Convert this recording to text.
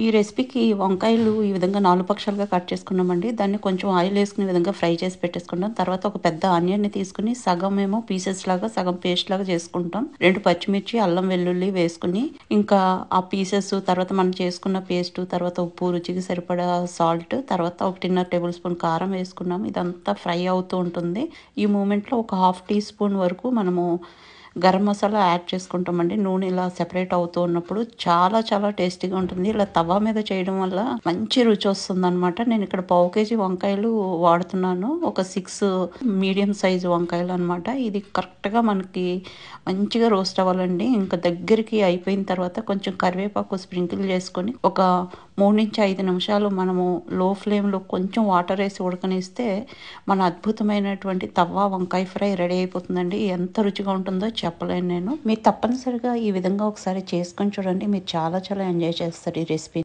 ఈ రెసిపీకి వంకాయలు ఈ విధంగా 4 పక్షాలుగా కట్ చేసుకున్నామండి. దాన్ని కొంచెం ఆయిల్ ఏసుకునే విధంగా ఫ్రై చేసి పెట్టేసుకున్నాం. తర్వాత ఒక పెద్ద ఆనియన్‌ని తీసుకొని సగం ఏమో పీసెస్ లాగా, సగం పేస్ట్ లాగా చేసుకుంటాం. 2 పచ్చిమిర్చి, అల్లం వెల్లుల్లి వేసుకొని, ఇంకా ఆ పీసెస్ తర్వాత మనం చేసుకున్న పేస్టు, తర్వాత ఉప్పు, రుచికి సరిపడా సాల్ట్, తర్వాత 1.5 టేబుల్ స్పూన్ కారం వేసుకున్నాం. ఇదంతా ఫ్రై అవుతూ ఉంటుంది. ఈ మూమెంట్‌లో ఒక హాఫ్ టీ స్పూన్ వరకు మనము గరం మసాలా యాడ్ చేసుకుంటామండి. నూనె ఇలా సెపరేట్ అవుతూ ఉన్నప్పుడు చాలా చాలా టేస్టీగా ఉంటుంది. ఇలా తవా మీద చేయడం వల్ల మంచి రుచి వస్తుందనమాట. నేను ఇక్కడ పావు కేజీ వంకాయలు వాడుతున్నాను. ఒక 6 మీడియం సైజు వంకాయలు అనమాట. ఇది కరెక్ట్‌గా మనకి మంచిగా రోస్ట్ అవ్వాలండి. ఇంకా దగ్గరికి అయిపోయిన తర్వాత కొంచెం కరివేపాకు స్ప్రింకిల్ చేసుకొని ఒక 3-5 నిమిషాలు మనము లో ఫ్లేమ్‌లో కొంచెం వాటర్ ఏసి ఉడకనిస్తే మన అద్భుతమైనటువంటి తవ్వ వంకాయ ఫ్రై రెడీ అయిపోతుందండి. ఎంత రుచిగా ఉంటుందో చెప్పలేను నేను. మీరు తప్పనిసరిగా ఈ విధంగా ఒకసారి చేసుకొని చూడండి. మీరు చాలా చాలా ఎంజాయ్ చేస్తారు ఈ రెసిపీ.